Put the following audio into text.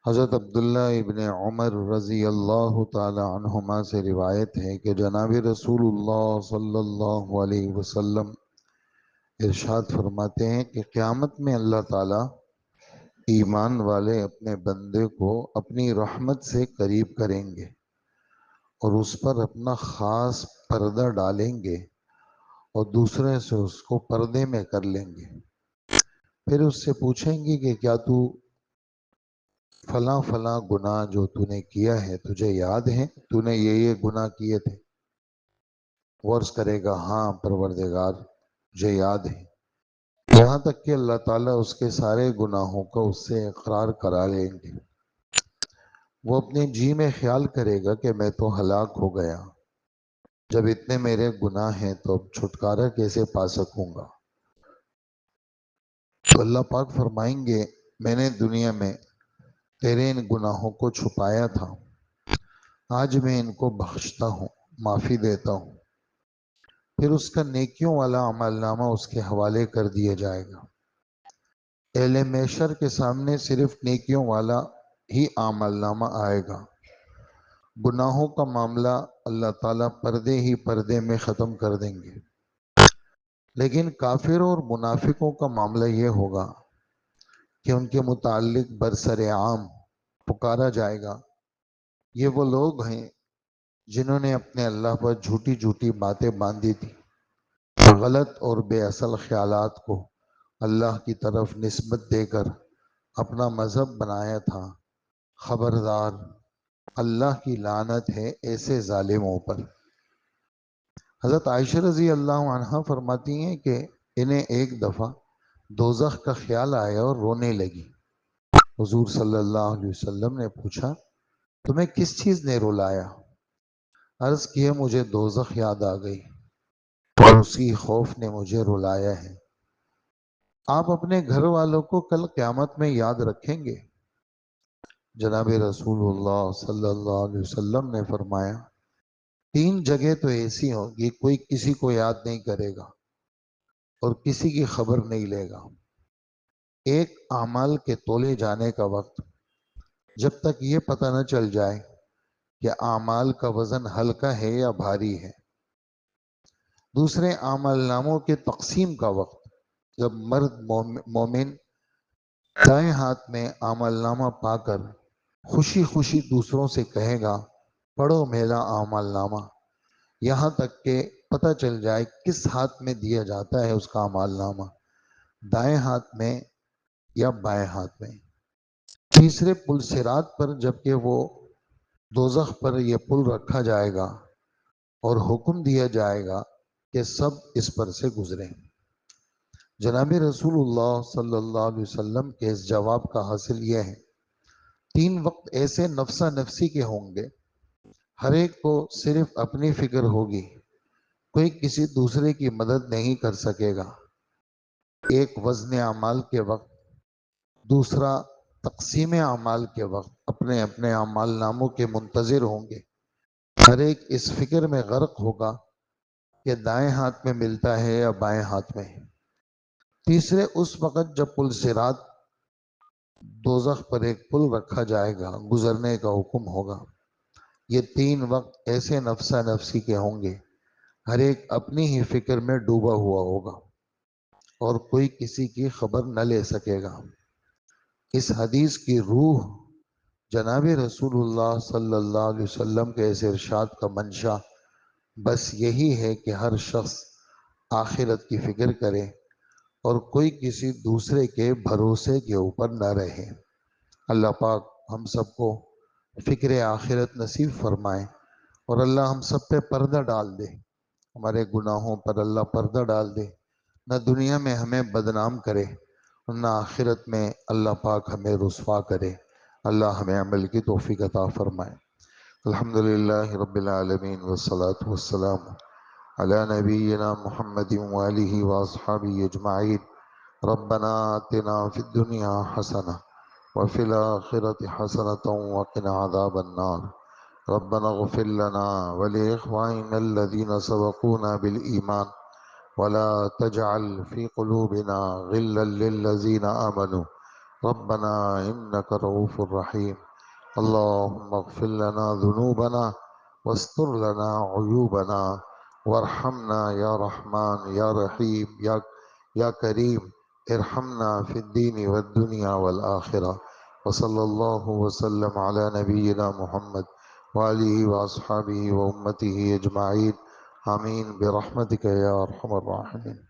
حضرت عبداللہ ابن عمر رضی اللہ تعالی عنہما سے روایت ہے کہ جناب رسول اللہ صلی اللہ علیہ وسلم ارشاد فرماتے ہیں کہ قیامت میں اللہ تعالی ایمان والے اپنے بندے کو اپنی رحمت سے قریب کریں گے اور اس پر اپنا خاص پردہ ڈالیں گے اور دوسرے سے اس کو پردے میں کر لیں گے۔ پھر اس سے پوچھیں گے کہ کیا تو فلاں فلاں گناہ جو تو نے کیا ہے تجھے یاد ہے؟ تو نے یہ گناہ کیے تھے؟ وہ عرض کرے گا ہاں پروردگار مجھے یاد ہے، یہاں تک کہ اللہ تعالیٰ اس کے سارے گناہوں کا اس سے اقرار کرا لیں گے۔ وہ اپنے جی میں خیال کرے گا کہ میں تو ہلاک ہو گیا، جب اتنے میرے گناہ ہیں تو اب چھٹکارا کیسے پا سکوں گا؟ تو اللہ پاک فرمائیں گے میں نے دنیا میں تیرے ان گناہوں کو چھپایا تھا، آج میں ان کو بخشتا ہوں، معافی دیتا ہوں۔ پھر اس کا نیکیوں والا عمل نامہ اس کے حوالے کر دیا جائے گا۔ اہل محشر کے سامنے صرف نیکیوں والا ہی عمل نامہ آئے گا۔ گناہوں کا معاملہ اللہ تعالیٰ پردے ہی پردے میں ختم کر دیں گے۔ لیکن کافروں اور منافقوں کا معاملہ یہ ہوگا کہ ان کے متعلق برسر عام پکارا جائے گا، یہ وہ لوگ ہیں جنہوں نے اپنے اللہ پر جھوٹی جھوٹی باتیں باندھی تھی، غلط اور بے اصل خیالات کو اللہ کی طرف نسبت دے کر اپنا مذہب بنایا تھا۔ خبردار، اللہ کی لعنت ہے ایسے ظالموں پر۔ حضرت عائشہ رضی اللہ عنہا فرماتی ہیں کہ انہیں ایک دفعہ دوزخ کا خیال آیا اور رونے لگی۔ حضور صلی اللہ علیہ وسلم نے پوچھا تمہیں کس چیز نے رلایا؟ عرض کیا مجھے دوزخ یاد آ گئی اور اسی خوف نے مجھے رلایا ہے۔ آپ اپنے گھر والوں کو کل قیامت میں یاد رکھیں گے؟ جناب رسول اللہ صلی اللہ علیہ وسلم نے فرمایا تین جگہ تو ایسی ہوگی کوئی کسی کو یاد نہیں کرے گا اور کسی کی خبر نہیں لے گا۔ ایک اعمال کے تولے جانے کا وقت، جب تک یہ پتہ نہ چل جائے کہ اعمال کا وزن ہلکا ہے یا بھاری ہے۔ دوسرے اعمال ناموں کے تقسیم کا وقت، جب مرد مومن دائیں ہاتھ میں اعمال نامہ پا کر خوشی خوشی دوسروں سے کہے گا پڑھو میرا اعمال نامہ، یہاں تک کہ پتہ چل جائے کس ہاتھ میں دیا جاتا ہے اس کا اعمال نامہ، دائیں ہاتھ میں یا بائیں ہاتھ میں۔ تیسرے پل صراط پر جب کہ وہ دوزخ پر یہ پل رکھا جائے گا اور حکم دیا جائے گا کہ سب اس پر سے گزریں۔ جناب رسول اللہ صلی اللہ علیہ وسلم کے اس جواب کا حاصل یہ ہے تین وقت ایسے نفسا نفسی کے ہوں گے، ہر ایک کو صرف اپنی فکر ہوگی، کوئی کسی دوسرے کی مدد نہیں کر سکے گا۔ ایک وزن اعمال کے وقت، دوسرا تقسیم اعمال کے وقت اپنے اپنے اعمال ناموں کے منتظر ہوں گے۔ ہر ایک اس فکر میں غرق ہوگا کہ دائیں ہاتھ میں ملتا ہے یا بائیں ہاتھ میں۔ تیسرے اس وقت جب پل صراط دوزخ پر ایک پل رکھا جائے گا، گزرنے کا حکم ہوگا۔ یہ تین وقت ایسے نفسا نفسی کے ہوں گے، ہر ایک اپنی ہی فکر میں ڈوبا ہوا ہوگا اور کوئی کسی کی خبر نہ لے سکے گا۔ اس حدیث کی روح جناب رسول اللہ صلی اللہ علیہ وسلم کے اس ارشاد کا منشا بس یہی ہے کہ ہر شخص آخرت کی فکر کرے اور کوئی کسی دوسرے کے بھروسے کے اوپر نہ رہے۔ اللہ پاک ہم سب کو فکر آخرت نصیب فرمائے اور اللہ ہم سب پہ پردہ ڈال دے، ہمارے گناہوں پر اللہ پردہ ڈال دے، نہ دنیا میں ہمیں بدنام کرے اور نہ آخرت میں اللہ پاک ہمیں رسوا کرے۔ اللہ ہمیں عمل کی توفیق عطا فرمائے۔ الحمدللہ رب العالمین والصلاة والسلام علی نبینا محمد وآلہ واصحابہ اجمعین۔ ربنا آتنا فی الدنیا حسنہ وفی الآخرة حسنة وقنا عذاب النار۔ ربنا اغفر لنا ولإخواننا الذين سبقونا بالإيمان ولا تجعل في قلوبنا غلا للذين آمنوا ربنا إنك رؤوف رحيم. اللهم اغفر لنا ذنوبنا واستر لنا عيوبنا وارحمنا يا رحمن يا رحيم يا كريم. ارحمنا في الدين والدنيا والآخرة. وصلى الله وسلم على نبينا محمد وآله وأصحابه وأمته أجمعين. آمين برحمتك يا أرحم الراحمين.